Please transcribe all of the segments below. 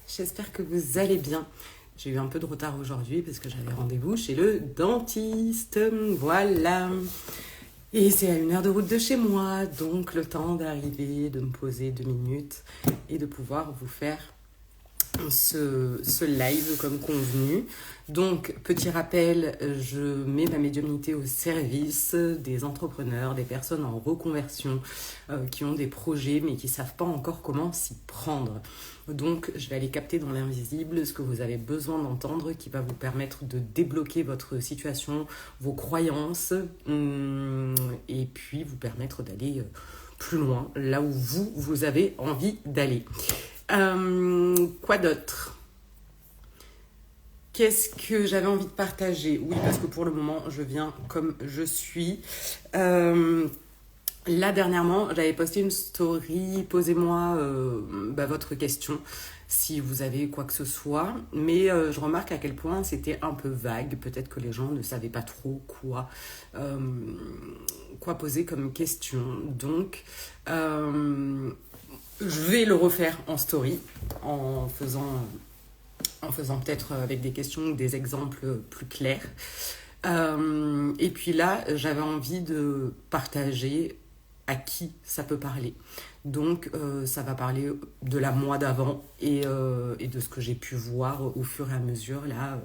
j'espère que vous allez bien. J'ai eu un peu de retard aujourd'hui parce que j'avais rendez-vous chez le dentiste, voilà. Et c'est à 1 heure de route de chez moi, donc le temps d'arriver, de me poser 2 minutes et de pouvoir vous faire ce live comme convenu. Donc, petit rappel, je mets ma médiumnité au service des entrepreneurs, des personnes en reconversion qui ont des projets mais qui ne savent pas encore comment s'y prendre. Donc, je vais aller capter dans l'invisible ce que vous avez besoin d'entendre qui va vous permettre de débloquer votre situation, vos croyances et puis vous permettre d'aller plus loin, là où vous avez envie d'aller. Quoi d'autre? Qu'est-ce que j'avais envie de partager? Oui, parce que pour le moment, je viens comme je suis. Là, dernièrement, j'avais posté une story. Posez-moi votre question si vous avez quoi que ce soit. Mais je remarque à quel point c'était un peu vague. Peut-être que les gens ne savaient pas trop quoi poser comme question. Donc, je vais le refaire en story en faisant peut-être avec des questions ou des exemples plus clairs. Et puis là, j'avais envie de partager à qui ça peut parler. Donc, ça va parler de la moi d'avant et de ce que j'ai pu voir au fur et à mesure là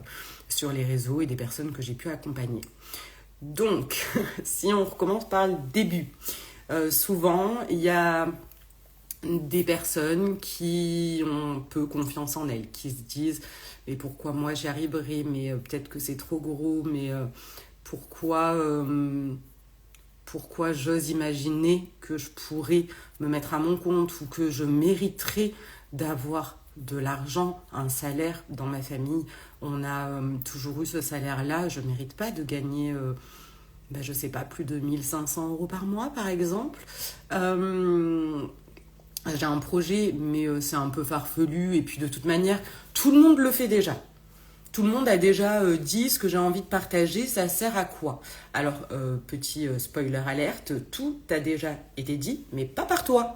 sur les réseaux et des personnes que j'ai pu accompagner. Donc, si on recommence par le début, souvent, il y a des personnes qui ont peu confiance en elles, qui se disent mais pourquoi moi j'y arriverai, mais peut-être que c'est trop gros, mais pourquoi j'ose imaginer que je pourrais me mettre à mon compte ou que je mériterais d'avoir de l'argent, un salaire. Dans ma famille, on a toujours eu ce salaire-là, je ne mérite pas de gagner je sais pas, plus de 1 500 € par mois par exemple. J'ai un projet, mais c'est un peu farfelu. Et puis de toute manière, tout le monde le fait déjà. Tout le monde a déjà dit ce que j'ai envie de partager, ça sert à quoi? Alors, petit spoiler alerte, tout a déjà été dit, mais pas par toi.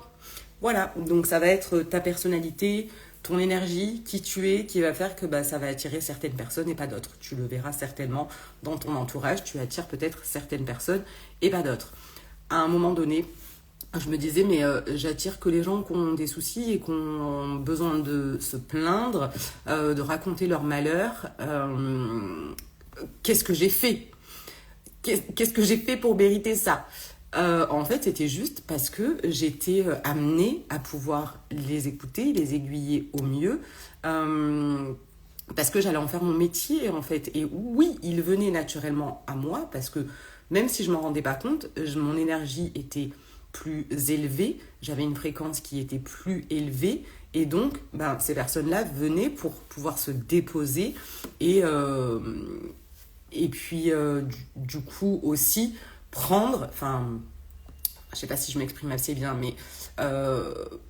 Voilà, donc ça va être ta personnalité, ton énergie, qui tu es, qui va faire que ça va attirer certaines personnes et pas d'autres. Tu le verras certainement dans ton entourage, tu attires peut-être certaines personnes et pas d'autres. À un moment donné, je me disais, mais j'attire que les gens qui ont des soucis et qui ont besoin de se plaindre, de raconter leur malheur. Qu'est-ce que j'ai fait? Qu'est-ce que j'ai fait pour mériter ça? En fait, c'était juste parce que j'étais amenée à pouvoir les écouter, les aiguiller au mieux. Parce que j'allais en faire mon métier, en fait. Et oui, il venait naturellement à moi, parce que même si je ne m'en rendais pas compte, mon énergie était plus élevée, j'avais une fréquence qui était plus élevée, et donc ces personnes-là venaient pour pouvoir se déposer et puis du coup aussi prendre, je sais pas si je m'exprime assez bien, mais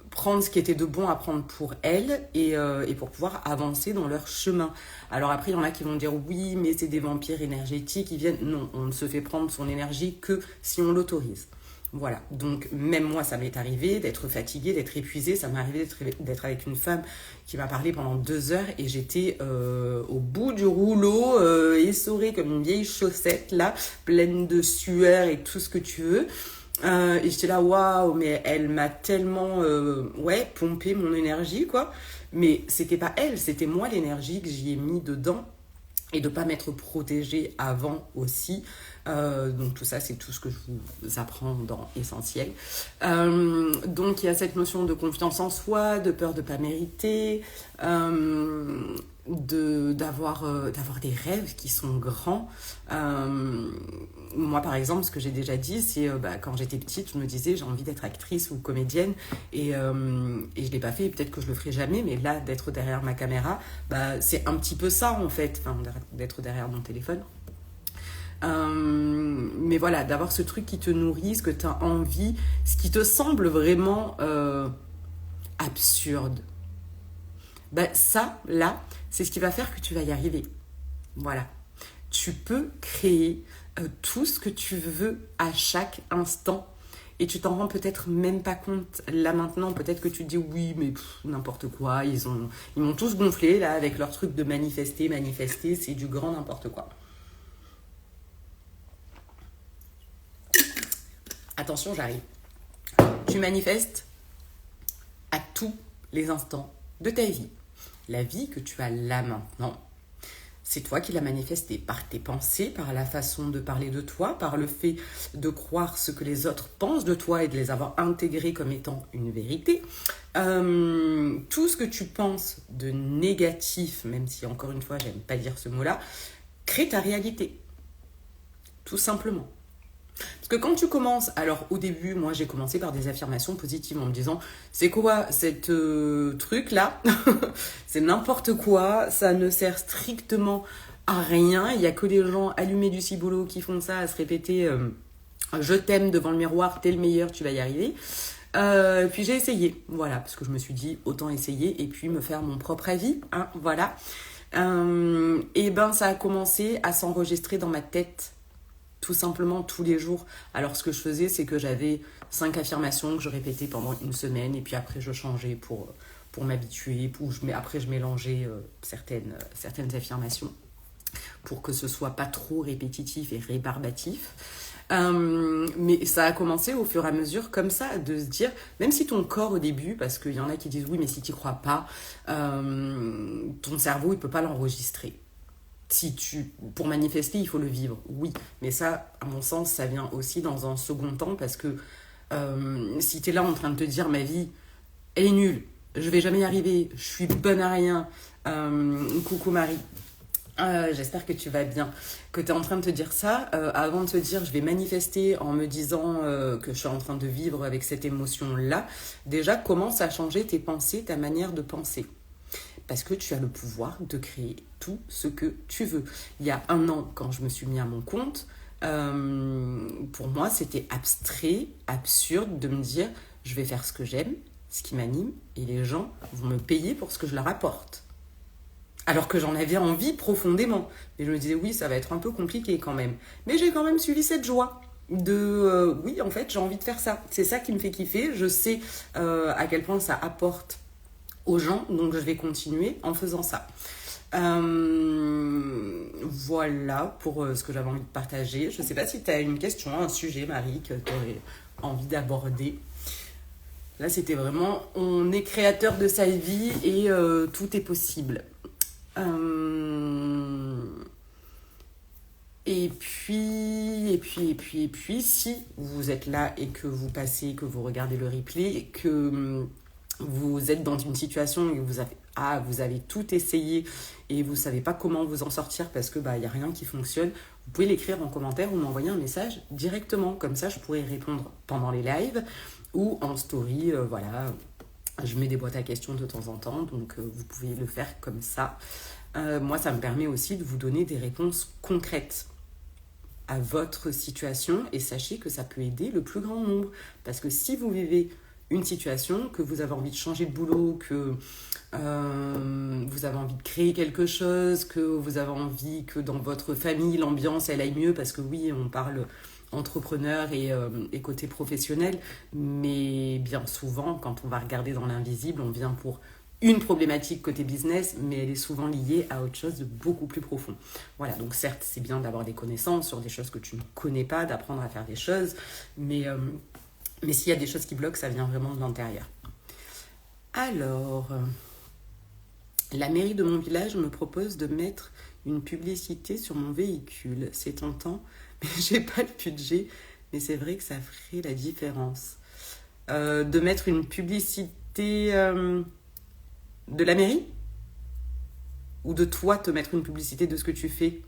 prendre ce qui était de bon à prendre pour elles et pour pouvoir avancer dans leur chemin. Alors après, il y en a qui vont dire oui, mais c'est des vampires énergétiques, ils viennent. Non, on ne se fait prendre son énergie que si on l'autorise. Voilà, donc même moi ça m'est arrivé d'être fatiguée, d'être épuisée, ça m'est arrivé d'être avec une femme qui m'a parlé pendant 2 heures et j'étais au bout du rouleau, essorée comme une vieille chaussette là, pleine de sueur et tout ce que tu veux. Et j'étais là, waouh, mais elle m'a tellement pompé mon énergie quoi, mais c'était pas elle, c'était moi l'énergie que j'y ai mis dedans. Et de ne pas m'être protégée avant aussi. Donc tout ça, c'est tout ce que je vous apprends dans Essentiel. Donc il y a cette notion de confiance en soi, de peur de ne pas mériter, d'avoir des rêves qui sont grands. Moi, par exemple, ce que j'ai déjà dit, c'est quand j'étais petite, je me disais j'ai envie d'être actrice ou comédienne et je ne l'ai pas fait, et peut-être que je le ferai jamais, mais là, d'être derrière ma caméra, c'est un petit peu ça en fait, d'être derrière mon téléphone. Mais voilà, d'avoir ce truc qui te nourrit, ce que tu as envie, ce qui te semble vraiment absurde. Ça, là, c'est ce qui va faire que tu vas y arriver. Voilà. Tu peux créer tout ce que tu veux à chaque instant. et tu t'en rends peut-être même pas compte là maintenant. Peut-être que tu te dis oui, mais n'importe quoi, ils m'ont tous gonflé là avec leur truc de manifester, c'est du grand n'importe quoi. Attention, j'arrive. Tu manifestes à tous les instants de ta vie. La vie que tu as là maintenant, c'est toi qui l'as manifestée par tes pensées, par la façon de parler de toi, par le fait de croire ce que les autres pensent de toi et de les avoir intégrés comme étant une vérité. Tout ce que tu penses de négatif, même si encore une fois j'aime pas dire ce mot-là, crée ta réalité. Tout simplement. Parce que quand tu commences, alors au début, moi j'ai commencé par des affirmations positives en me disant c'est quoi cette truc là c'est n'importe quoi, ça ne sert strictement à rien, il n'y a que les gens allumés du ciboulot qui font ça, à se répéter je t'aime devant le miroir, t'es le meilleur, tu vas y arriver. Puis j'ai essayé, voilà, parce que je me suis dit autant essayer et puis me faire mon propre avis, hein, voilà. Et ben ça a commencé à s'enregistrer dans ma tête tout simplement tous les jours. Alors ce que je faisais, c'est que j'avais 5 affirmations que je répétais pendant une semaine et puis après je changeais pour m'habituer, après je mélangeais certaines affirmations pour que ce soit pas trop répétitif et rébarbatif. Mais ça a commencé au fur et à mesure comme ça, de se dire, même si ton corps au début, parce qu'il y en a qui disent oui mais si tu crois pas, ton cerveau il peut pas l'enregistrer. Pour manifester, il faut le vivre, oui. Mais ça, à mon sens, ça vient aussi dans un second temps parce que si tu es là en train de te dire ma vie, elle est nulle, je vais jamais y arriver, je suis bonne à rien, coucou Marie, j'espère que tu vas bien, que tu es en train de te dire ça, avant de te dire je vais manifester en me disant que je suis en train de vivre avec cette émotion-là, déjà commence à changer tes pensées, ta manière de penser. Parce que tu as le pouvoir de créer tout ce que tu veux. Il y a 1 an, quand je me suis mis à mon compte, pour moi, c'était abstrait, absurde de me dire je vais faire ce que j'aime, ce qui m'anime, et les gens vont me payer pour ce que je leur apporte. Alors que j'en avais envie profondément. Mais je me disais oui, ça va être un peu compliqué quand même. Mais j'ai quand même suivi cette joie de oui, en fait, j'ai envie de faire ça. C'est ça qui me fait kiffer. Je sais à quel point ça apporte aux gens, donc je vais continuer en faisant ça. Voilà pour ce que j'avais envie de partager. Je ne sais pas si tu as une question, un sujet, Marie, que tu aurais envie d'aborder. Là, c'était vraiment, on est créateur de sa vie et tout est possible. Et puis, si vous êtes là et que vous passez, que vous regardez le replay et que vous êtes dans une situation où vous avez tout essayé et vous ne savez pas comment vous en sortir parce que y a rien qui fonctionne, vous pouvez l'écrire en commentaire ou m'envoyer un message directement. Comme ça, je pourrais répondre pendant les lives ou en story. Voilà, je mets des boîtes à questions de temps en temps, donc vous pouvez le faire comme ça. Moi, ça me permet aussi de vous donner des réponses concrètes à votre situation et sachez que ça peut aider le plus grand nombre. Parce que si vous vivez une situation, que vous avez envie de changer de boulot, que vous avez envie de créer quelque chose, que vous avez envie que dans votre famille, l'ambiance, elle aille mieux, parce que oui, on parle entrepreneur et côté professionnel, mais bien souvent, quand on va regarder dans l'invisible, on vient pour une problématique côté business, mais elle est souvent liée à autre chose de beaucoup plus profond. Voilà, donc certes, c'est bien d'avoir des connaissances sur des choses que tu ne connais pas, d'apprendre à faire des choses, mais s'il y a des choses qui bloquent, ça vient vraiment de l'intérieur. Alors, la mairie de mon village me propose de mettre une publicité sur mon véhicule. C'est tentant, mais j'ai pas le budget, mais c'est vrai que ça ferait la différence. De mettre une publicité de la mairie ? Ou de toi te mettre une publicité de ce que tu fais ?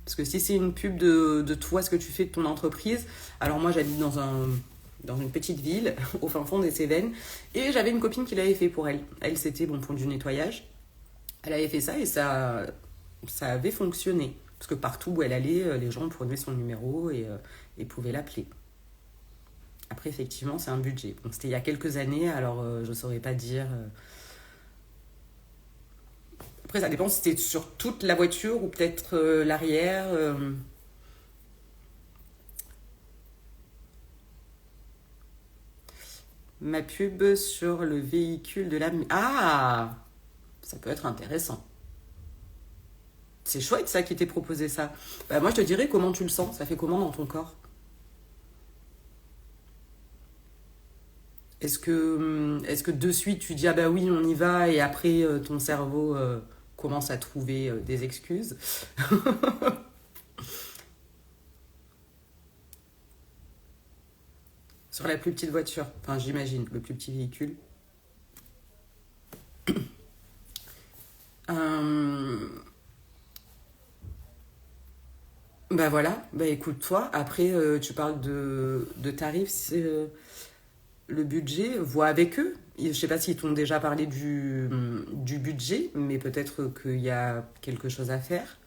Parce que si c'est une pub de toi, ce que tu fais de ton entreprise, alors moi j'habite dans une petite ville, au fin fond des Cévennes, et j'avais une copine qui l'avait fait pour elle. Elle, c'était pour du nettoyage. Elle avait fait ça et ça avait fonctionné. Parce que partout où elle allait, les gens prenaient son numéro et pouvaient l'appeler. Après, effectivement, c'est un budget. Bon, c'était il y a quelques années, alors je ne saurais pas dire... Après, ça dépend si c'était sur toute la voiture ou peut-être l'arrière. ma pub sur le véhicule de la... Ah, ça peut être intéressant. C'est chouette ça qui t'ait proposé ça. Bah, moi je te dirais comment tu le sens, ça fait comment dans ton corps? Est-ce que de suite tu dis ah bah oui on y va et après ton cerveau commence à trouver des excuses? Sur la plus petite voiture, enfin j'imagine, le plus petit véhicule. Euh, Bah voilà, bah écoute toi, après tu parles de tarifs, le budget, vois avec eux. Je sais pas s'ils t'ont déjà parlé du budget, mais peut-être qu'il y a quelque chose à faire.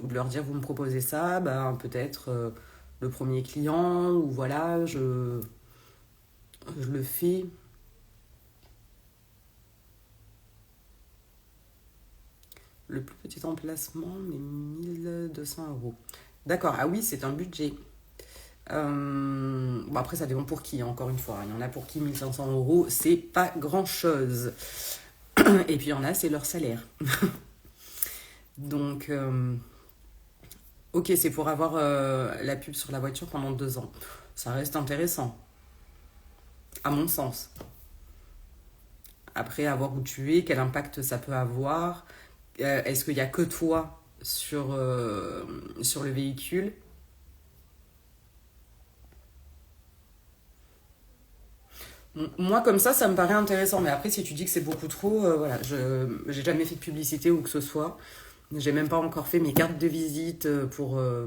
Ou de leur dire, vous me proposez ça, ben, peut-être le premier client, ou voilà, je le fais. Le plus petit emplacement, mais 1 200 euros. D'accord, ah oui, c'est un budget. Bon, après, ça dépend pour qui, encore une fois. Il y en a pour qui 1 500 euros, c'est pas grand-chose. Et puis il y en a, c'est leur salaire. Donc, ok, c'est pour avoir la pub sur la voiture pendant 2 ans. Ça reste intéressant, à mon sens. Après, à voir où tu es, quel impact ça peut avoir. Est-ce qu'il n'y a que toi sur le véhicule? Moi, comme ça me paraît intéressant. Mais après, si tu dis que c'est beaucoup trop, voilà, j'ai jamais fait de publicité ou que ce soit. J'ai même pas encore fait mes cartes de visite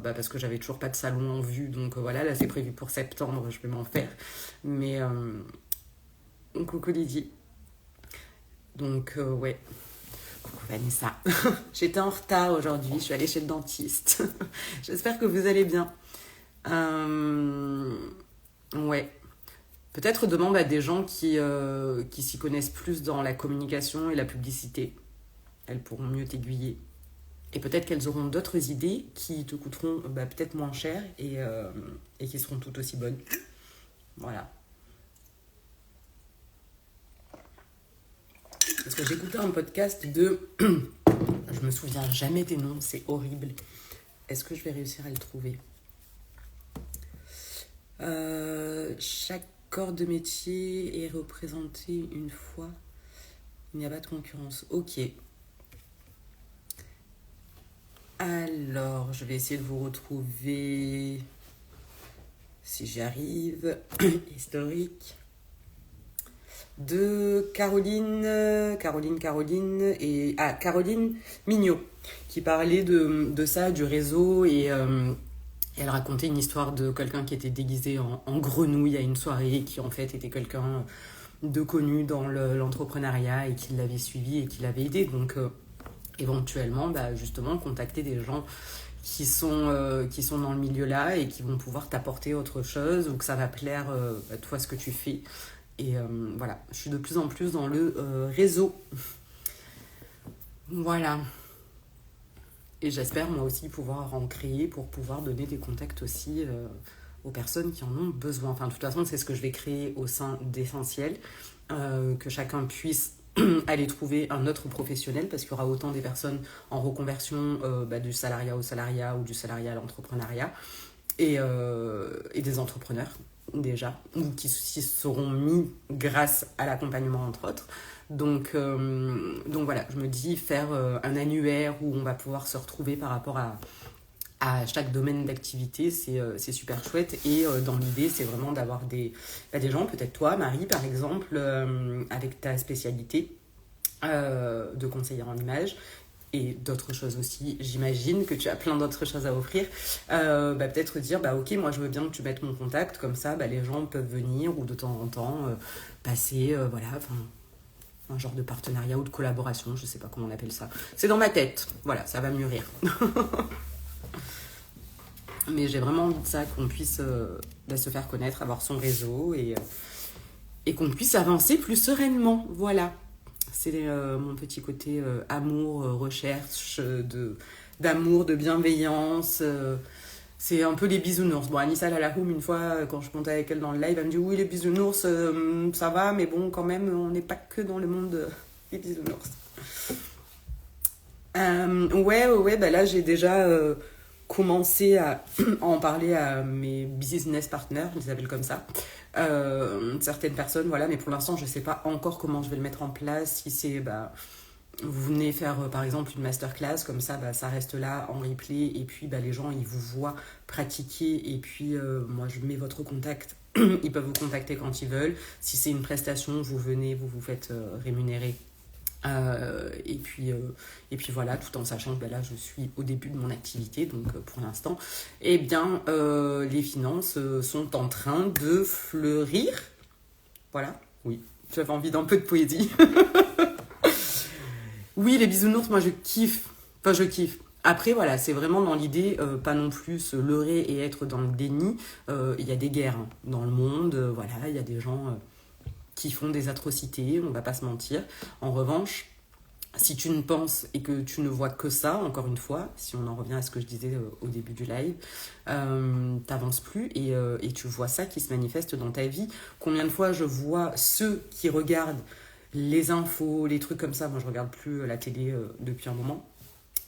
parce que j'avais toujours pas de salon en vue. Donc voilà, là c'est prévu pour septembre, je vais m'en faire. Mais coucou Lydie. Donc ouais, coucou Vanessa. J'étais en retard aujourd'hui, je suis allée chez le dentiste. J'espère que vous allez bien. Euh, ouais. Peut-être demande à des gens qui s'y connaissent plus dans la communication et la publicité. Elles pourront mieux t'aiguiller. Et peut-être qu'elles auront d'autres idées qui te coûteront peut-être moins cher et qui seront tout aussi bonnes. Voilà. Parce que j'écoutais un podcast de... Je me souviens jamais des noms, c'est horrible. Est-ce que je vais réussir à le trouver? Chaque corps de métier est représenté une fois. Il n'y a pas de concurrence. Ok. Alors, je vais essayer de vous retrouver, si j'y arrive, historique, de Caroline Mignot, qui parlait de ça, du réseau, et elle racontait une histoire de quelqu'un qui était déguisé en grenouille à une soirée, qui en fait était quelqu'un de connu dans l'entrepreneuriat et qui l'avait suivi et qui l'avait aidé. Donc, éventuellement justement contacter des gens qui sont dans le milieu là et qui vont pouvoir t'apporter autre chose ou que ça va plaire toi ce que tu fais et voilà, je suis de plus en plus dans le réseau, voilà, et j'espère moi aussi pouvoir en créer pour pouvoir donner des contacts aussi aux personnes qui en ont besoin. Enfin de toute façon c'est ce que je vais créer au sein d'Essentiel, que chacun puisse aller trouver un autre professionnel parce qu'il y aura autant des personnes en reconversion du salariat au salariat ou du salariat à l'entrepreneuriat et des entrepreneurs déjà ou qui s'y seront mis grâce à l'accompagnement entre autres. Donc voilà, je me dis faire un annuaire où on va pouvoir se retrouver par rapport à chaque domaine d'activité, c'est super chouette. Et dans l'idée, c'est vraiment d'avoir des gens, peut-être toi, Marie, par exemple, avec ta spécialité de conseillère en image et d'autres choses aussi. J'imagine que tu as plein d'autres choses à offrir. Peut-être dire, ok, moi je veux bien que tu mettes mon contact, comme ça, les gens peuvent venir ou de temps en temps passer, voilà, enfin un genre de partenariat ou de collaboration, je sais pas comment on appelle ça. C'est dans ma tête, voilà, ça va mûrir. Mais j'ai vraiment envie de ça, qu'on puisse se faire connaître, avoir son réseau et qu'on puisse avancer plus sereinement. Voilà. C'est mon petit côté amour, recherche, d'amour, de bienveillance. C'est un peu les bisounours. Bon, Anissa Lalahoum, une fois, quand je montais avec elle dans le live, elle me dit oui, les bisounours, ça va, mais bon, quand même, on n'est pas que dans le monde des bisounours. Ouais, bah là, j'ai déjà commencé à en parler à mes business partners, je les appelle comme ça. Certaines personnes, voilà, mais pour l'instant, je sais pas encore comment je vais le mettre en place. Si c'est, bah, vous venez faire par exemple une masterclass, comme ça, bah, ça reste là en replay, et puis bah, les gens, ils vous voient pratiquer, et puis moi, je mets votre contact. Ils peuvent vous contacter quand ils veulent. Si c'est une prestation, vous venez, vous vous faites rémunérer. Et puis voilà, tout en sachant que bah, là je suis au début de mon activité, donc pour l'instant, eh bien les finances sont en train de fleurir. Voilà, oui, j'avais envie d'un peu de poésie. Oui, les bisounours, moi je kiffe. Enfin, je kiffe. Après, voilà, c'est vraiment dans l'idée, pas non plus se leurrer et être dans le déni. Il y a des guerres hein, dans le monde, voilà, il y a des gens qui font des atrocités, on va pas se mentir. En revanche, si tu ne penses et que tu ne vois que ça, encore une fois, si on en revient à ce que je disais au début du live, t'avances plus et tu vois ça qui se manifeste dans ta vie. Combien de fois je vois ceux qui regardent les infos, les trucs comme ça, moi je regarde plus la télé depuis un moment.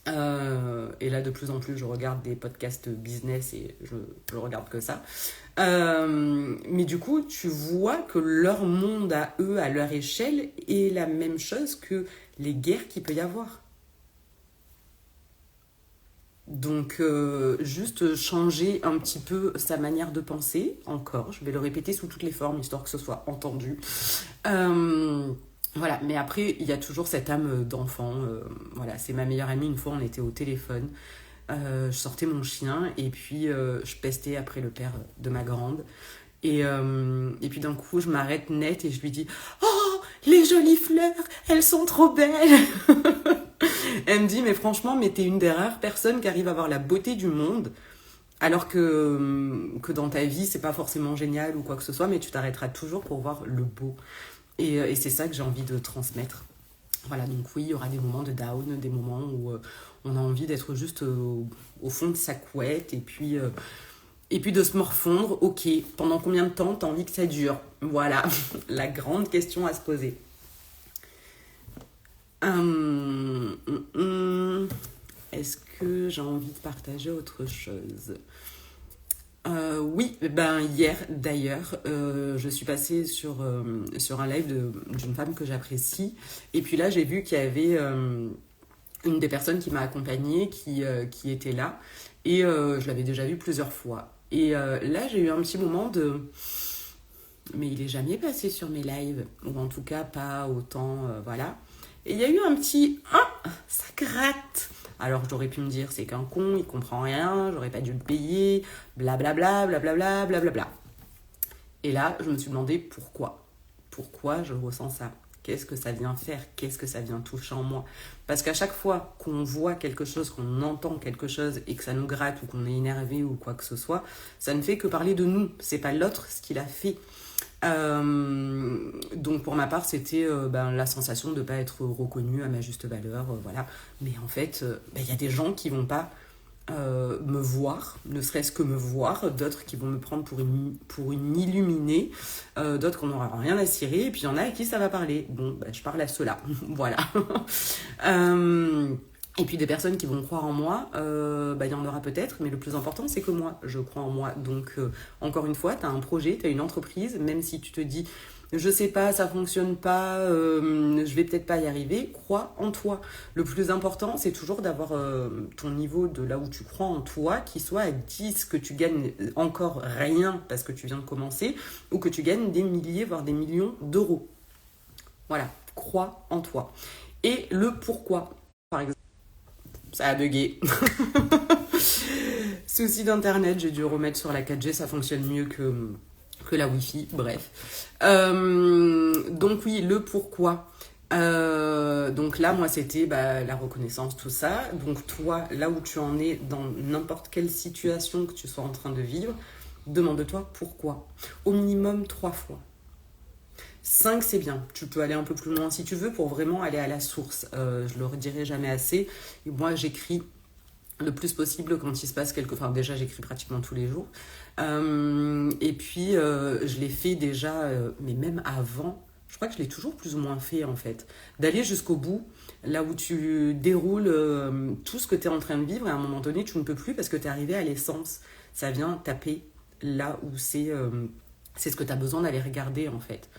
Et là de plus en plus je regarde des podcasts business et je regarde que ça. Mais du coup tu vois que leur monde à eux, à leur échelle, est la même chose que les guerres qu'il peut y avoir. Donc juste changer un petit peu sa manière de penser, encore, je vais le répéter sous toutes les formes histoire que ce soit entendu. Voilà, mais après, il y a toujours cette âme d'enfant. Voilà, c'est ma meilleure amie. Une fois, on était au téléphone. Je sortais mon chien et puis je pestais après le père de ma grande. Et puis d'un coup, je m'arrête net et je lui dis «Oh, les jolies fleurs, elles sont trop belles!» Elle me dit «Mais franchement, mais t'es une des rares personnes qui arrive à voir la beauté du monde. Alors que dans ta vie, c'est pas forcément génial ou quoi que ce soit, mais tu t'arrêteras toujours pour voir le beau. » Et c'est ça que j'ai envie de transmettre. Voilà, donc oui, il y aura des moments de down, des moments où on a envie d'être juste au fond de sa couette et puis de se morfondre. Ok, pendant combien de temps t'as envie que ça dure? Voilà, la grande question à se poser. Est-ce que j'ai envie de partager autre chose? Oui, ben hier d'ailleurs, je suis passée sur un live d'une femme que j'apprécie. Et puis là, j'ai vu qu'il y avait une des personnes qui m'a accompagnée qui était là. Et je l'avais déjà vue plusieurs fois. Et là, j'ai eu un petit moment de... Mais il est jamais passé sur mes lives. Ou en tout cas, pas autant, voilà. Et il y a eu un petit... Ah, ça gratte. Alors j'aurais pu me dire c'est qu'un con, il comprend rien, j'aurais pas dû le payer, blablabla, blablabla, blablabla. Et là, je me suis demandé pourquoi. Pourquoi je ressens ça? Qu'est-ce que ça vient faire? Qu'est-ce que ça vient toucher en moi? Parce qu'à chaque fois qu'on voit quelque chose, qu'on entend quelque chose et que ça nous gratte ou qu'on est énervé ou quoi que ce soit, ça ne fait que parler de nous. C'est pas l'autre ce qu'il a fait. Donc pour ma part c'était la sensation de ne pas être reconnue à ma juste valeur, voilà. Mais en fait y a des gens qui vont pas me voir, ne serait-ce que me voir, d'autres qui vont me prendre pour une illuminée, d'autres qu'on n'aura rien à cirer, et puis il y en a à qui ça va parler. Bon, je parle à ceux-là, voilà. Et puis des personnes qui vont croire en moi, y en aura peut-être, mais le plus important c'est que moi, je crois en moi. Donc encore une fois, tu as un projet, tu as une entreprise, même si tu te dis je sais pas, ça fonctionne pas, je vais peut-être pas y arriver, crois en toi. Le plus important c'est toujours d'avoir ton niveau de là où tu crois en toi qui soit à 10, que tu gagnes encore rien parce que tu viens de commencer, ou que tu gagnes des milliers voire des millions d'euros. Voilà, crois en toi. Et le pourquoi, par exemple. Ça a bugué. Souci d'internet, j'ai dû remettre sur la 4G, ça fonctionne mieux que la Wi-Fi, bref. Donc oui, le pourquoi. Donc là, moi, c'était la reconnaissance, tout ça. Donc toi, là où tu en es, dans n'importe quelle situation que tu sois en train de vivre, demande-toi pourquoi. Au minimum 3 fois. 5, c'est bien. Tu peux aller un peu plus loin si tu veux pour vraiment aller à la source. Je le redirai jamais assez. Et moi, j'écris le plus possible quand il se passe quelque... Enfin, déjà, j'écris pratiquement tous les jours. Et puis, je l'ai fait déjà, mais même avant, je crois que je l'ai toujours plus ou moins fait, en fait. D'aller jusqu'au bout, là où tu déroules tout ce que tu es en train de vivre, et à un moment donné, tu ne peux plus parce que tu es arrivé à l'essence. Ça vient taper là où c'est ce que tu as besoin d'aller regarder, en fait.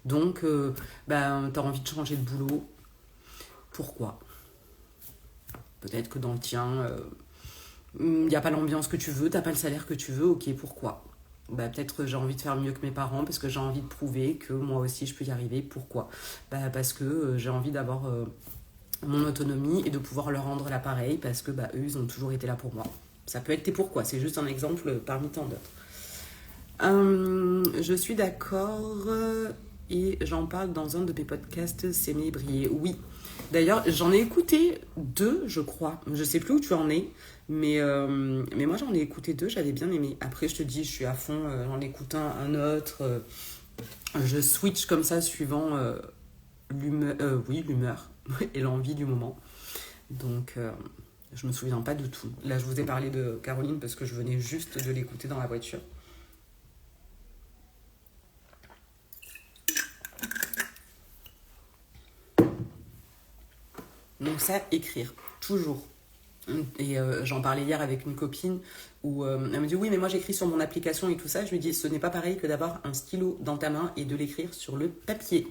Donc, tu as envie de changer de boulot. Pourquoi? Peut-être que dans le tien, il n'y a pas l'ambiance que tu veux, t'as pas le salaire que tu veux, ok, pourquoi? Peut-être que j'ai envie de faire mieux que mes parents parce que j'ai envie de prouver que moi aussi je peux y arriver. Pourquoi? Parce que j'ai envie d'avoir mon autonomie et de pouvoir leur rendre l'appareil parce que eux, ils ont toujours été là pour moi. Ça peut être tes pourquoi, c'est juste un exemple parmi tant d'autres. Je suis d'accord et j'en parle dans un de mes podcasts S'aimer et briller. Oui. D'ailleurs, j'en ai écouté 2, je crois. Je sais plus où tu en es, mais moi j'en ai écouté 2, j'avais bien aimé. Après, je te dis, je suis à fond, j'en écoute un autre. Je switch comme ça suivant l'humeur et l'envie du moment. Donc, je me souviens pas de tout. Là, je vous ai parlé de Caroline parce que je venais juste de l'écouter dans la voiture. Donc ça, écrire, toujours. Et j'en parlais hier avec une copine où elle me dit oui mais moi j'écris sur mon application et tout ça. Je lui dis ce n'est pas pareil que d'avoir un stylo dans ta main et de l'écrire sur le papier.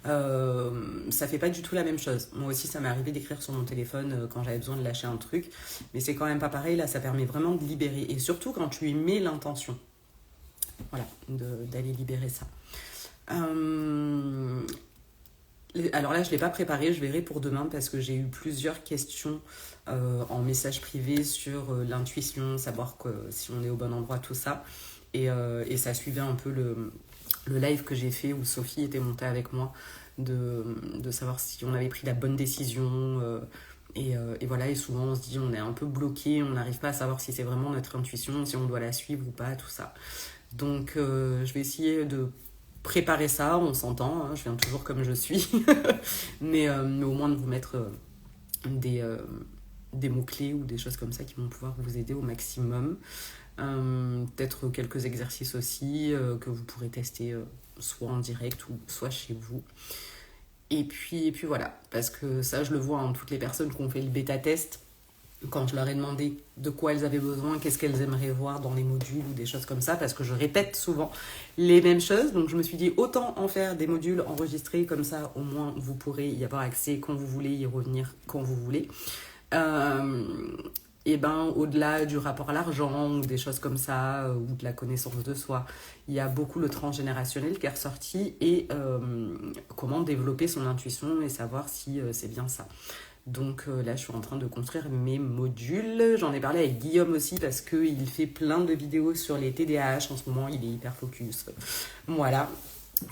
Ça fait pas du tout la même chose. Moi aussi ça m'est arrivé d'écrire sur mon téléphone quand j'avais besoin de lâcher un truc. Mais c'est quand même pas pareil, là ça permet vraiment de libérer. Et surtout quand tu y mets l'intention. Voilà, d'aller libérer ça. Alors là, je ne l'ai pas préparé, je verrai pour demain parce que j'ai eu plusieurs questions en message privé sur l'intuition, savoir si on est au bon endroit, tout ça. Et ça suivait un peu le live que j'ai fait où Sophie était montée avec moi de savoir si on avait pris la bonne décision. Et voilà, et souvent on se dit on est un peu bloqué, on n'arrive pas à savoir si c'est vraiment notre intuition, si on doit la suivre ou pas, tout ça. Donc je vais essayer de préparer ça, on s'entend, hein, je viens toujours comme je suis, mais au moins de vous mettre des mots-clés ou des choses comme ça qui vont pouvoir vous aider au maximum. Peut-être quelques exercices aussi que vous pourrez tester soit en direct ou soit chez vous. Et puis voilà, parce que ça je le vois, hein, toutes les personnes qui ont fait le bêta-test, quand je leur ai demandé de quoi elles avaient besoin, qu'est-ce qu'elles aimeraient voir dans les modules ou des choses comme ça, parce que je répète souvent les mêmes choses. Donc je me suis dit, autant en faire des modules enregistrés, comme ça au moins vous pourrez y avoir accès quand vous voulez, y revenir quand vous voulez. Et au-delà du rapport à l'argent ou des choses comme ça, ou de la connaissance de soi, il y a beaucoup le transgénérationnel qui est ressorti et comment développer son intuition et savoir si c'est bien ça. Donc là, je suis en train de construire mes modules. J'en ai parlé avec Guillaume aussi parce qu'il fait plein de vidéos sur les TDAH. En ce moment, il est hyper focus. Voilà.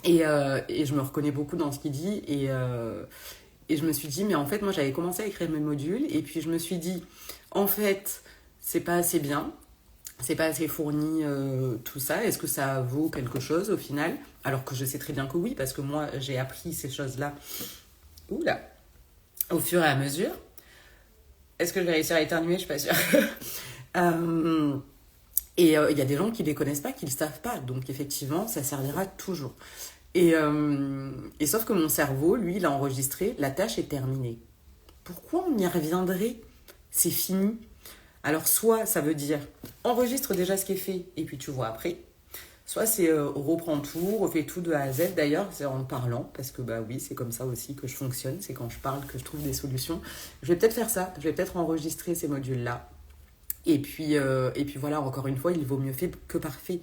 Et je me reconnais beaucoup dans ce qu'il dit. Et je me suis dit, mais en fait, moi, j'avais commencé à écrire mes modules. Et puis, je me suis dit, en fait, c'est pas assez bien. C'est pas assez fourni, tout ça. Est-ce que ça vaut quelque chose au final? Alors que je sais très bien que oui, parce que moi, j'ai appris ces choses-là. Oula! Au fur et à mesure. Est-ce que je vais réussir à éternuer? Je suis pas sûre. Et il y a des gens qui ne les connaissent pas, qui ne le savent pas. Donc effectivement, ça servira toujours. Et sauf que mon cerveau, lui, il a enregistré, la tâche est terminée. Pourquoi on y reviendrait? C'est fini. Alors soit ça veut dire enregistre déjà ce qui est fait et puis tu vois après. Soit c'est reprends tout, refais tout de A à Z. D'ailleurs, c'est en parlant, parce que oui, c'est comme ça aussi que je fonctionne. C'est quand je parle que je trouve des solutions. Je vais peut-être faire ça. Je vais peut-être enregistrer ces modules-là. Et puis voilà, encore une fois, il vaut mieux fait que parfait.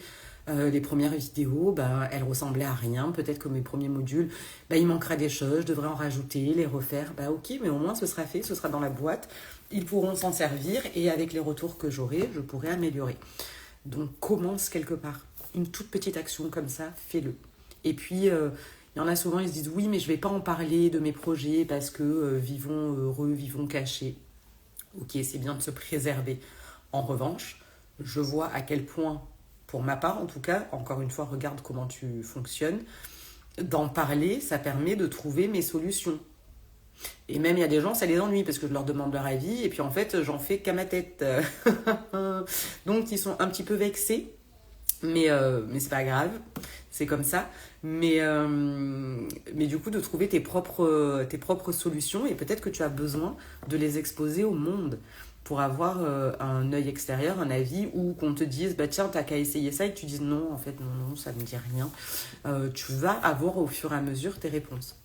Les premières vidéos, elles ressemblaient à rien. Peut-être que mes premiers modules, il manquera des choses. Je devrais en rajouter, les refaire. Ok, mais au moins ce sera fait, ce sera dans la boîte. Ils pourront s'en servir et avec les retours que j'aurai, je pourrai améliorer. Donc commence quelque part. Une toute petite action comme ça, fais-le. Et puis, il y en a souvent, ils se disent « Oui, mais je ne vais pas en parler de mes projets parce que vivons heureux, vivons cachés. » Ok, c'est bien de se préserver. En revanche, je vois à quel point, pour ma part en tout cas, encore une fois, regarde comment tu fonctionnes, d'en parler, ça permet de trouver mes solutions. Et même, il y a des gens, ça les ennuie parce que je leur demande leur avis et puis en fait, j'en fais qu'à ma tête. Donc, ils sont un petit peu vexés, mais c'est pas grave, c'est comme ça. Mais du coup, de trouver tes propres solutions et peut-être que tu as besoin de les exposer au monde pour avoir un œil extérieur, un avis, ou qu'on te dise, bah tiens, t'as qu'à essayer ça, et que tu dises non, en fait, non, non, ça me dit rien. Tu vas avoir au fur et à mesure tes réponses.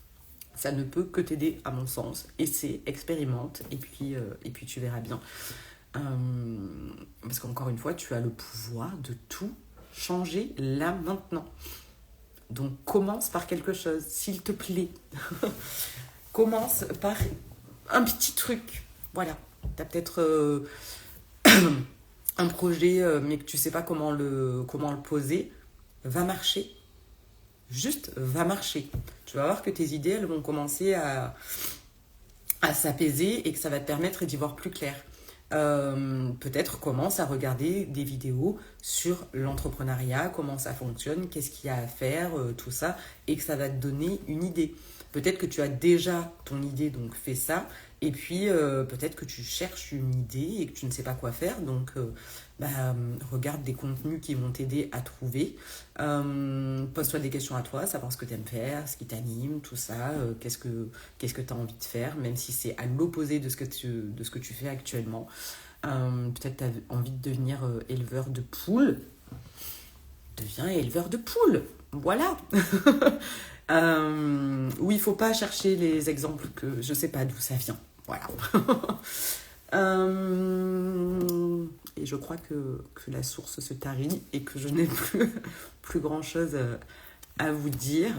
Ça ne peut que t'aider, à mon sens. Essaie, expérimente, et puis tu verras bien. Euh, Parce qu'encore une fois, tu as le pouvoir de tout changer là, maintenant. Donc commence par quelque chose, s'il te plaît. Commence par un petit truc. Voilà. Tu as peut-être un projet, mais que tu sais pas comment le poser. Va marcher. Juste va marcher. Tu vas voir que tes idées, elles vont commencer à s'apaiser et que ça va te permettre d'y voir plus clair. Peut-être commence à regarder des vidéos sur l'entrepreneuriat, comment ça fonctionne, qu'est-ce qu'il y a à faire, tout ça, et que ça va te donner une idée. Peut-être que tu as déjà ton idée, donc fais ça, et puis peut-être que tu cherches une idée et que tu ne sais pas quoi faire, donc regarde des contenus qui vont t'aider à trouver. Pose-toi des questions à toi, savoir ce que tu aimes faire, ce qui t'anime, tout ça, qu'est-ce que tu as envie de faire, même si c'est à l'opposé de ce que tu fais actuellement. Peut-être tu as envie de devenir éleveur de poules. Deviens éleveur de poules. Voilà. Oui, il ne faut pas chercher les exemples que je ne sais pas d'où ça vient. Voilà. Et je crois que la source se tarit et que je n'ai plus grand-chose à vous dire.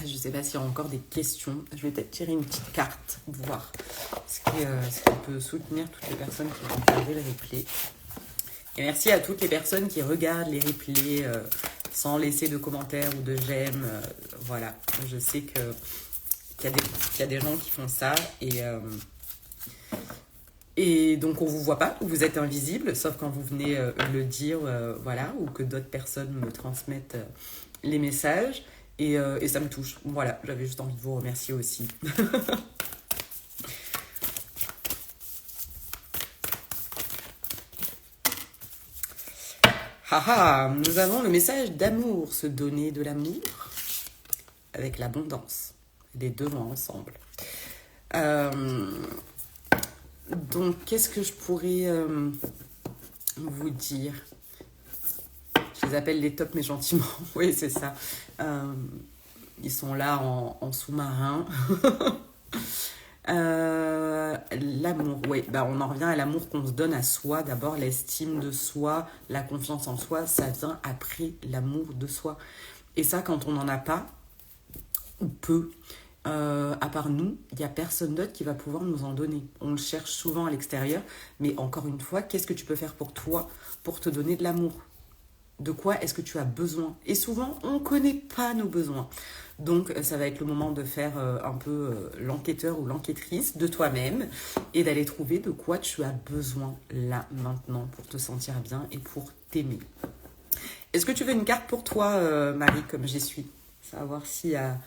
Je ne sais pas s'il y a encore des questions. Je vais peut-être tirer une petite carte, voir ce qui peut soutenir toutes les personnes qui vont regarder le replay. Et merci à toutes les personnes qui regardent les replays sans laisser de commentaires ou de j'aime. Voilà, je sais qu'il y a des gens qui font ça et donc on vous voit pas, vous êtes invisible, sauf quand vous venez le dire, voilà, ou que d'autres personnes me transmettent les messages. Et ça me touche. Voilà, j'avais juste envie de vous remercier aussi. Haha, nous avons le message d'amour, se donner de l'amour avec l'abondance. Les deux vont ensemble. Donc, qu'est-ce que je pourrais vous dire ? Je les appelle les tops, mais gentiment. Oui, c'est ça. Ils sont là en sous-marin. L'amour, oui. On en revient à l'amour qu'on se donne à soi. D'abord, l'estime de soi, la confiance en soi, ça vient après l'amour de soi. Et ça, quand on n'en a pas, ou peu, à part nous, il n'y a personne d'autre qui va pouvoir nous en donner. On le cherche souvent à l'extérieur, mais encore une fois, qu'est-ce que tu peux faire pour toi, pour te donner de l'amour ? De quoi est-ce que tu as besoin ? Et souvent, on ne connaît pas nos besoins. Donc, ça va être le moment de faire un peu l'enquêteur ou l'enquêtrice de toi-même et d'aller trouver de quoi tu as besoin là, maintenant, pour te sentir bien et pour t'aimer. Est-ce que tu veux une carte pour toi, Marie, comme j'y suis ? Savoir s'il y a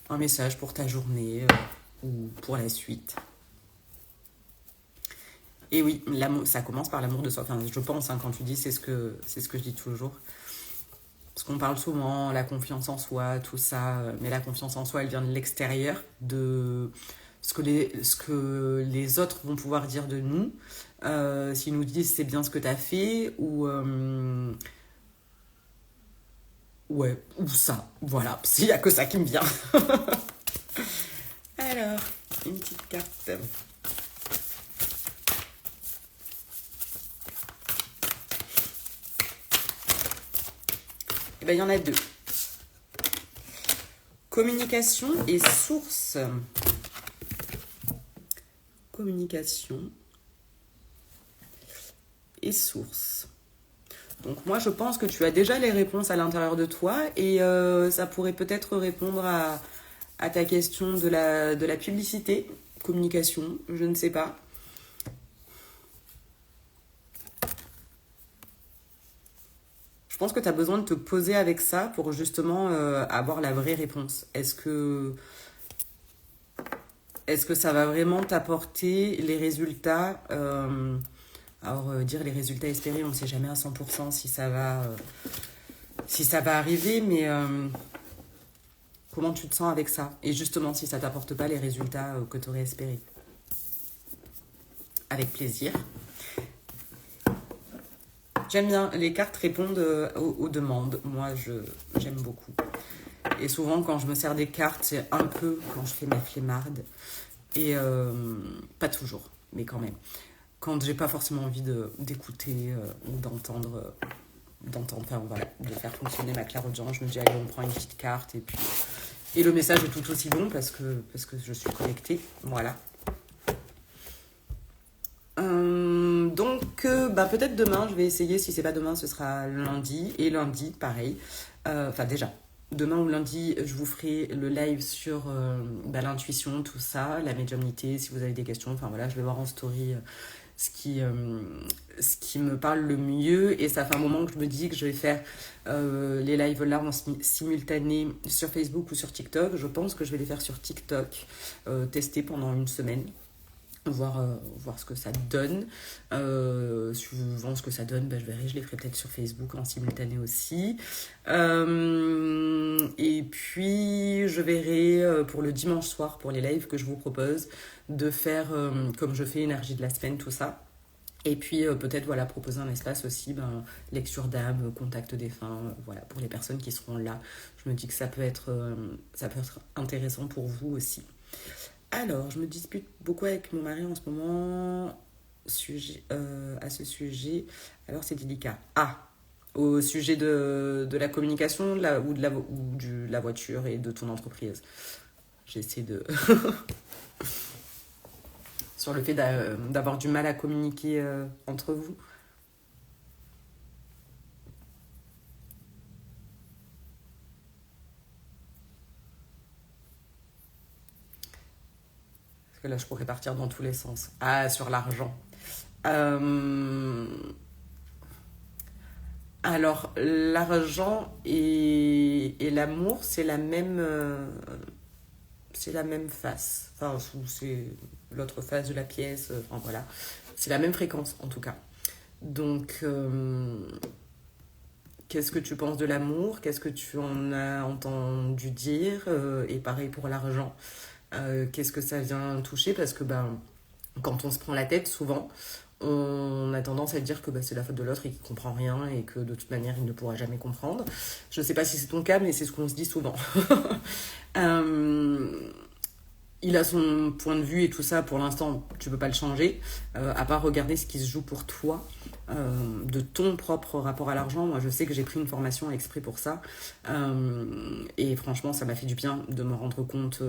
un message pour ta journée ou pour la suite. Et oui, l'amour, ça commence par l'amour de soi. Enfin, je pense, quand tu dis, c'est ce que je dis toujours. Parce qu'on parle souvent, la confiance en soi, tout ça. Mais la confiance en soi, elle vient de l'extérieur, de ce que les autres vont pouvoir dire de nous. S'ils nous disent c'est bien ce que tu as fait, ou ça. Voilà, il n'y a que ça qui me vient. Alors, une petite carte. Il y en a deux. Communication et source. Communication et source. Donc moi, je pense que tu as déjà les réponses à l'intérieur de toi et ça pourrait peut-être répondre à ta question de la publicité, communication, je ne sais pas. Je pense que tu as besoin de te poser avec ça pour justement avoir la vraie réponse. Est-ce que Est-ce que ça va vraiment t'apporter les résultats alors, dire les résultats espérés, on ne sait jamais à 100% si ça va arriver, mais comment tu te sens avec ça? Et justement, si ça t'apporte pas les résultats que tu aurais espérés. Avec plaisir. J'aime bien, les cartes répondent aux demandes. Moi, j'aime beaucoup. Et souvent, quand je me sers des cartes, c'est un peu quand je fais ma flemmarde. Et pas toujours, mais quand même. Quand j'ai pas forcément envie d'écouter ou enfin voilà, de faire fonctionner ma clairaudience, je me dis allez, on prend une petite carte et le message est tout aussi bon parce que je suis connectée, voilà. Donc peut-être demain, je vais essayer, si c'est pas demain, ce sera lundi, et lundi, pareil, enfin déjà, demain ou lundi, je vous ferai le live sur l'intuition, tout ça, la médiumnité, si vous avez des questions, enfin voilà, je vais voir en story ce qui me parle le mieux, et ça fait un moment que je me dis que je vais faire les lives là en simultané sur Facebook ou sur TikTok. Je pense que je vais les faire sur TikTok, tester pendant une semaine, voir ce que ça donne. Suivant ce que ça donne, je verrai, je les ferai peut-être sur Facebook en simultané aussi. Et puis je verrai pour le dimanche soir, pour les lives que je vous propose, de faire comme je fais énergie de la semaine, tout ça. Et puis peut-être voilà, proposer un espace aussi, lecture d'âme, contact défunt, voilà, pour les personnes qui seront là. Je me dis que ça peut être intéressant pour vous aussi. Alors, je me dispute beaucoup avec mon mari en ce moment à ce sujet. Alors, c'est délicat. Ah, au sujet de la communication ou de la voiture et de ton entreprise. J'essaie de... Sur le fait d'avoir du mal à communiquer entre vous. Parce que là, je pourrais partir dans tous les sens. Ah, sur l'argent. Euh, Alors, l'argent et l'amour, c'est la même face. Enfin, c'est l'autre face de la pièce. Enfin, voilà. C'est la même fréquence, en tout cas. Donc, qu'est-ce que tu penses de l'amour? Qu'est-ce que tu en as entendu dire? Et pareil pour l'argent. Qu'est-ce que ça vient toucher? Parce que, quand on se prend la tête, souvent, on a tendance à dire que c'est la faute de l'autre et qu'il comprend rien et que de toute manière il ne pourra jamais comprendre. Je sais pas si c'est ton cas, mais c'est ce qu'on se dit souvent. Il a son point de vue et tout ça, pour l'instant, tu peux pas le changer, à part regarder ce qui se joue pour toi, de ton propre rapport à l'argent. Moi, je sais que j'ai pris une formation exprès pour ça, et franchement, ça m'a fait du bien de me rendre compte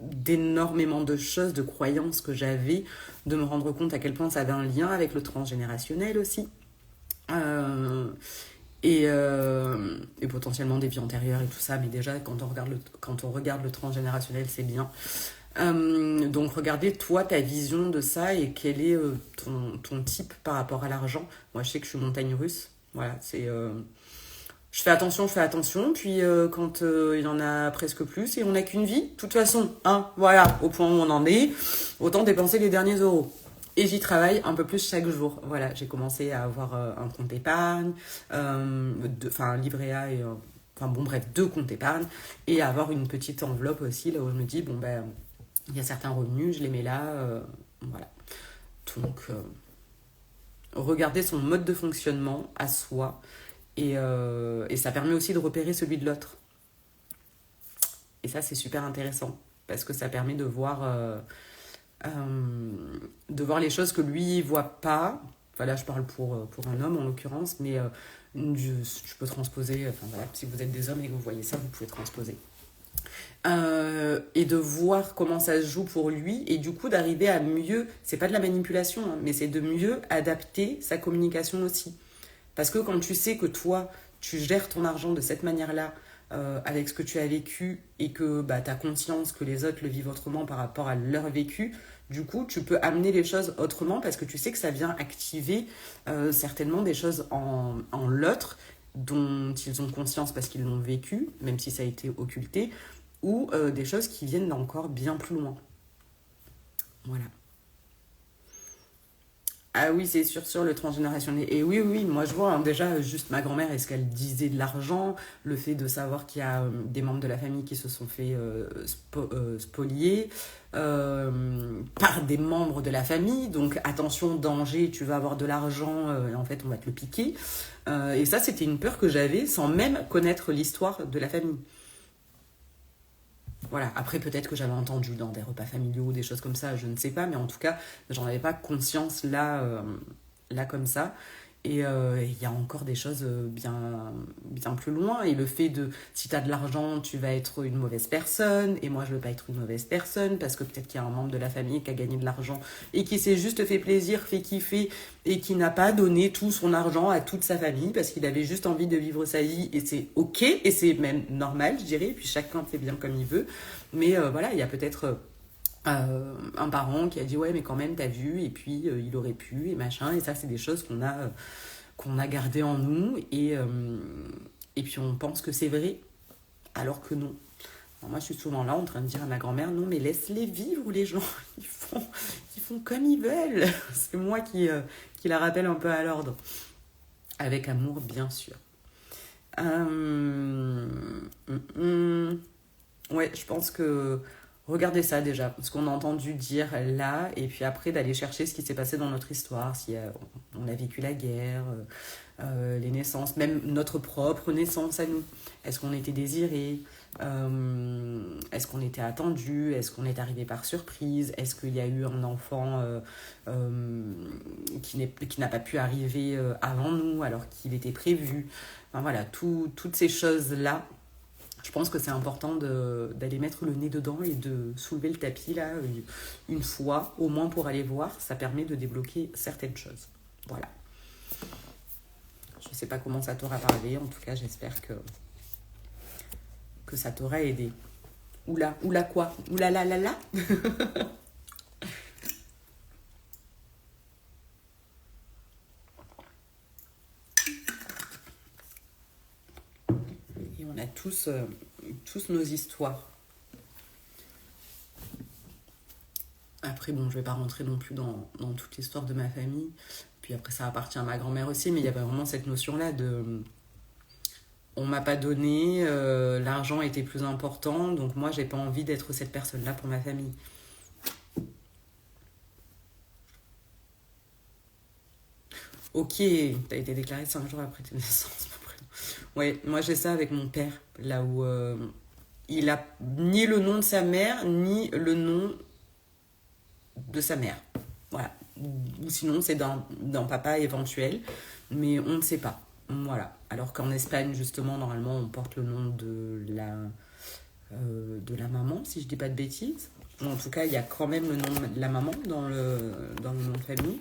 d'énormément de choses, de croyances que j'avais, de me rendre compte à quel point ça avait un lien avec le transgénérationnel aussi. Euh, et potentiellement des vies antérieures et tout ça, mais déjà quand on regarde le transgénérationnel, c'est bien. Donc regardez toi ta vision de ça et quel est ton type par rapport à l'argent. Moi je sais que je suis montagne russe, voilà, c'est je fais attention, puis quand il y en a presque plus et on n'a qu'une vie, de toute façon, hein, voilà, au point où on en est, autant dépenser les derniers euros. Et j'y travaille un peu plus chaque jour. Voilà, j'ai commencé à avoir un compte épargne, un livret A et deux comptes épargne, et à avoir une petite enveloppe aussi, là où je me dis, il y a certains revenus, je les mets là, voilà. Donc, regarder son mode de fonctionnement à soi, et ça permet aussi de repérer celui de l'autre. Et ça, c'est super intéressant, parce que ça permet de voir les choses que lui voit pas. Enfin là je parle pour un homme en l'occurrence, mais je peux transposer, enfin voilà, si vous êtes des hommes et que vous voyez ça, vous pouvez transposer. Et de voir comment ça se joue pour lui, et du coup d'arriver à mieux, c'est pas de la manipulation, hein, mais c'est de mieux adapter sa communication aussi. Parce que quand tu sais que toi, tu gères ton argent de cette manière-là, avec ce que tu as vécu, et que tu as conscience que les autres le vivent autrement par rapport à leur vécu, du coup, tu peux amener les choses autrement parce que tu sais que ça vient activer certainement des choses en l'autre dont ils ont conscience parce qu'ils l'ont vécu, même si ça a été occulté, ou des choses qui viennent d'encore bien plus loin. Voilà. Ah oui, c'est sûr, sur le transgénérationnel. Et oui, oui, moi je vois hein, déjà juste ma grand-mère, est-ce qu'elle disait de l'argent, le fait de savoir qu'il y a des membres de la famille qui se sont fait spolier par des membres de la famille. Donc attention, danger, tu vas avoir de l'argent et en fait on va te le piquer. Et ça, c'était une peur que j'avais sans même connaître l'histoire de la famille. Voilà, après peut-être que j'avais entendu dans des repas familiaux, des choses comme ça, je ne sais pas, mais en tout cas, j'en avais pas conscience là comme ça. Et il y a encore des choses bien plus loin. Et le fait de, si tu as de l'argent, tu vas être une mauvaise personne. Et moi, je veux pas être une mauvaise personne parce que peut-être qu'il y a un membre de la famille qui a gagné de l'argent et qui s'est juste fait plaisir, fait kiffer et qui n'a pas donné tout son argent à toute sa famille parce qu'il avait juste envie de vivre sa vie. Et c'est ok, et c'est même normal, je dirais. Et puis chacun fait bien comme il veut. Mais voilà, il y a peut-être un parent qui a dit ouais mais quand même t'as vu et puis il aurait pu et machin et ça c'est des choses qu'on a gardées en nous et puis on pense que c'est vrai alors que non. Alors moi je suis souvent là en train de dire à ma grand-mère non mais laisse-les vivre les gens ils font comme ils veulent. C'est moi qui la rappelle un peu à l'ordre avec amour bien sûr. Euh, Ouais, je pense que regardez ça déjà, ce qu'on a entendu dire là, et puis après d'aller chercher ce qui s'est passé dans notre histoire, si on a vécu la guerre, les naissances, même notre propre naissance à nous. Est-ce qu'on était désiré? Est-ce qu'on était attendu? Est-ce qu'on est arrivé par surprise? Est-ce qu'il y a eu un enfant qui n'a pas pu arriver avant nous alors qu'il était prévu? Enfin voilà, toutes ces choses-là je pense que c'est important d'aller mettre le nez dedans et de soulever le tapis là une fois, au moins pour aller voir. Ça permet de débloquer certaines choses. Voilà. Je ne sais pas comment ça t'aura parlé. En tout cas, j'espère que ça t'aura aidé. Oula quoi? Oula la la la. Et on a tous nos histoires. Après, bon, je vais pas rentrer non plus dans toute l'histoire de ma famille. Puis après, ça appartient à ma grand-mère aussi, mais il y avait vraiment cette notion-là de on m'a pas donné, l'argent était plus important, donc moi, j'ai pas envie d'être cette personne-là pour ma famille. Ok, t'as été déclarée 5 jours après ta naissance. Ouais, moi j'ai ça avec mon père, là où il a ni le nom de sa mère, ni le nom de sa mère. Voilà. Ou sinon, c'est d'un papa éventuel, mais on ne sait pas. Voilà. Alors qu'en Espagne, justement, normalement, on porte le nom de la maman, si je dis pas de bêtises. En tout cas, il y a quand même le nom de la maman dans le nom de famille.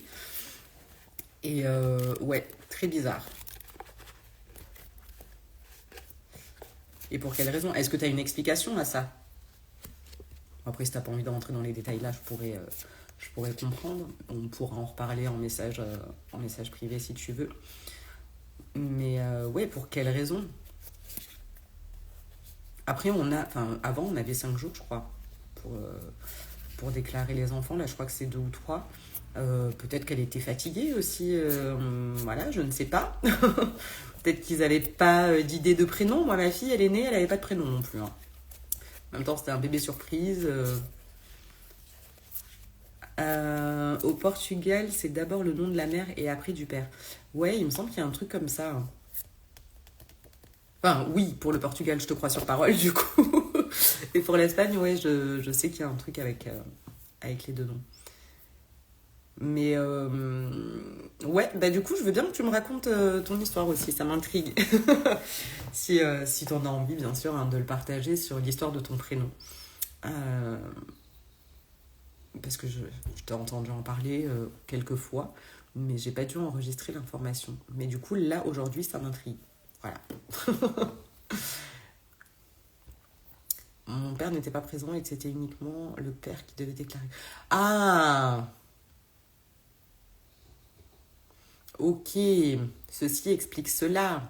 Et ouais, très bizarre. Et pour quelle raison? Est-ce que tu as une explication à ça? Après, si t'as pas envie de rentrer dans les détails là, je pourrais comprendre. On pourra en reparler en message privé si tu veux. Mais ouais, pour quelle raison? Après, avant, on avait 5 jours, je crois, pour, euh, pour déclarer les enfants. Là, je crois que c'est 2 ou 3. Peut-être qu'elle était fatiguée aussi. Voilà, je ne sais pas. Peut-être qu'ils n'avaient pas d'idée de prénom. Moi, ma fille, elle est née, elle n'avait pas de prénom non plus, hein. En même temps, c'était un bébé surprise. Au Portugal, c'est d'abord le nom de la mère et après du père. Ouais, il me semble qu'il y a un truc comme ça, hein. Enfin, oui, pour le Portugal, je te crois sur parole, du coup. Et pour l'Espagne, ouais, je sais qu'il y a un truc avec les deux noms. Mais ouais, bah du coup, je veux bien que tu me racontes ton histoire aussi, ça m'intrigue. Si t'en as envie, bien sûr, hein, de le partager sur l'histoire de ton prénom. Euh, Parce que je t'ai entendu en parler quelques fois, mais j'ai pas dû enregistrer l'information. Mais du coup, là, aujourd'hui, ça m'intrigue. Voilà. Mon père n'était pas présent et que c'était uniquement le père qui devait déclarer. Ah, ok. Ceci explique cela.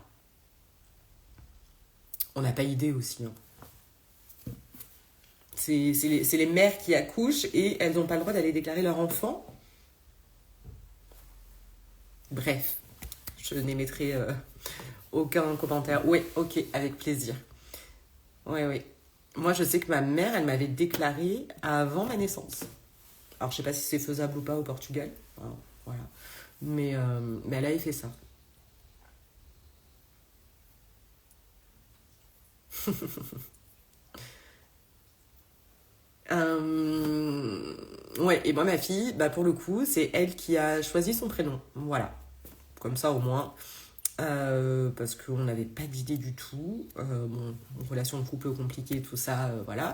On n'a pas idée aussi, hein. C'est les mères qui accouchent et elles n'ont pas le droit d'aller déclarer leur enfant. Bref, je n'émettrai aucun commentaire. Oui, ok, avec plaisir. Oui, oui. Moi, je sais que ma mère, elle m'avait déclaré avant ma naissance. Alors, je sais pas si c'est faisable ou pas au Portugal. Alors, voilà. Mais elle avait fait ça. Ouais, et moi, ma fille, bah, pour le coup, c'est elle qui a choisi son prénom. Voilà. Comme ça, au moins. Parce qu'on n'avait pas d'idée du tout. Bon, relation de couple compliquée, tout ça, voilà.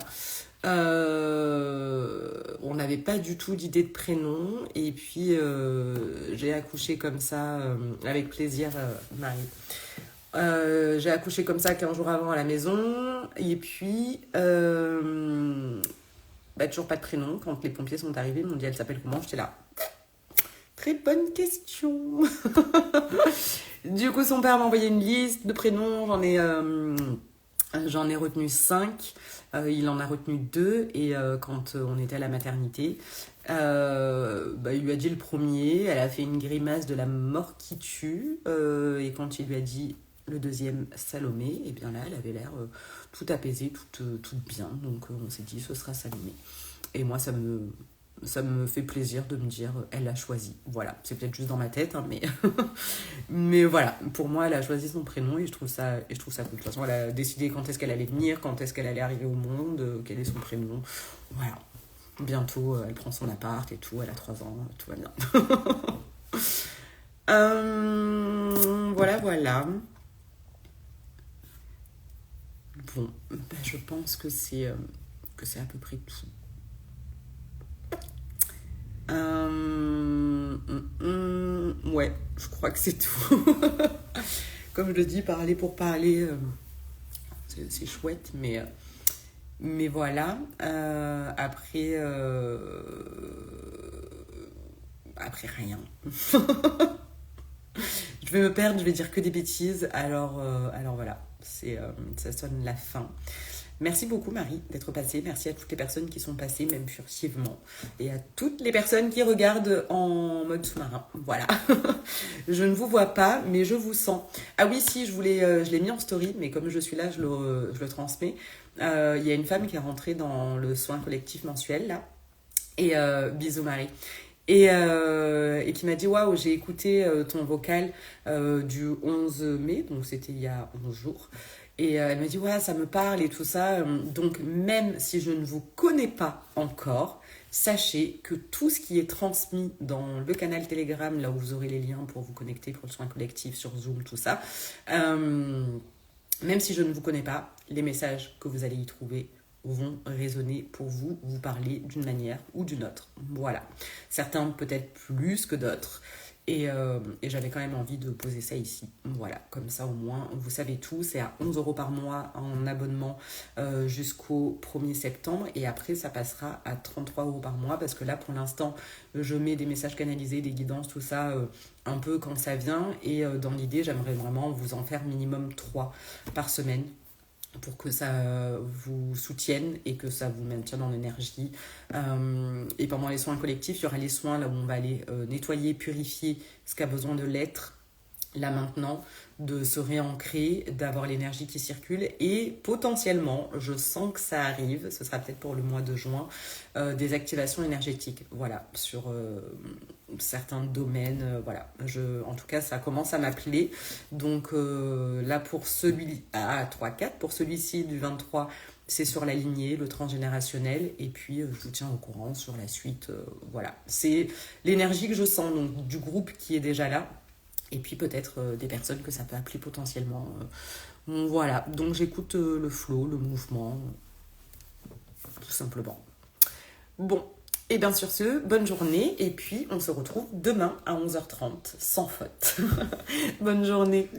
On n'avait pas du tout d'idée de prénom. Et puis, j'ai accouché comme ça, avec plaisir, Marie. J'ai accouché comme ça 15 jours avant à la maison. Et puis, bah, toujours pas de prénom. Quand les pompiers sont arrivés, ils m'ont dit elle s'appelle comment? J'étais là. Très bonne question. Du coup, son père m'a envoyé une liste de prénoms. J'en ai retenu 5. Il en a retenu 2. Et quand on était à la maternité, bah, il lui a dit le premier. Elle a fait une grimace de la mort qui tue. Et quand il lui a dit le deuxième, Salomé, et bien là, elle avait l'air tout apaisée, toute bien. Donc on s'est dit, ce sera Salomé. Et moi, ça me fait plaisir de me dire, elle a choisi. Voilà, c'est peut-être juste dans ma tête, hein, mais, mais voilà, pour moi, elle a choisi son prénom et je trouve ça cool. De toute façon, elle a décidé quand est-ce qu'elle allait venir, quand est-ce qu'elle allait arriver au monde, quel est son prénom. Voilà, bientôt, elle prend son appart et tout, elle a 3 ans, tout va bien. Voilà, voilà. Bon, bah, je pense que c'est à peu près tout. Ouais, je crois que c'est tout. Comme je le dis, parler pour parler, c'est chouette, mais voilà. Après rien. Je vais me perdre, je vais dire que des bêtises. Alors voilà, ça sonne la fin. Merci beaucoup Marie d'être passée. Merci à toutes les personnes qui sont passées, même furtivement. Et à toutes les personnes qui regardent en mode sous-marin. Voilà. Je ne vous vois pas, mais je vous sens. Ah oui, si, je l'ai mis en story, mais comme je suis là, je le transmets. Il y a une femme qui est rentrée dans le soin collectif mensuel, là. Et bisous Marie. Et qui m'a dit waouh, j'ai écouté ton vocal du 11 mai, donc c'était il y a 11 jours. Et elle m'a dit ouais, ça me parle et tout ça. Donc même si je ne vous connais pas encore, sachez que tout ce qui est transmis dans le canal Telegram, là où vous aurez les liens pour vous connecter pour le soin collectif sur Zoom, tout ça, même si je ne vous connais pas, les messages que vous allez y trouver vont résonner pour vous, vous parler d'une manière ou d'une autre. Voilà. Certains peut-être plus que d'autres. Et j'avais quand même envie de poser ça ici. Voilà, comme ça au moins, vous savez tout. C'est à 11 € par mois en abonnement jusqu'au 1er septembre. Et après, ça passera à 33 € par mois. Parce que là, pour l'instant, je mets des messages canalisés, des guidances, tout ça, un peu quand ça vient. Et dans l'idée, j'aimerais vraiment vous en faire minimum 3 par semaine, pour que ça vous soutienne et que ça vous maintienne en énergie. Et pendant les soins collectifs, il y aura les soins là où on va aller nettoyer, purifier ce qui a besoin de l'être, là maintenant, de se réancrer, d'avoir l'énergie qui circule. Et potentiellement, je sens que ça arrive, ce sera peut-être pour le mois de juin, des activations énergétiques, voilà, sur certains domaines, voilà. En tout cas, ça commence à m'appeler. Donc là, pour celui à 3-4, pour celui-ci du 23, c'est sur la lignée, le transgénérationnel. Et puis, je vous tiens au courant sur la suite. Voilà, c'est l'énergie que je sens, donc du groupe qui est déjà là. Et puis peut-être des personnes que ça peut appeler potentiellement. Voilà, donc j'écoute le flow, le mouvement, tout simplement. Bon, et bien sur ce, bonne journée. Et puis on se retrouve demain à 11h30, sans faute. Bonne journée.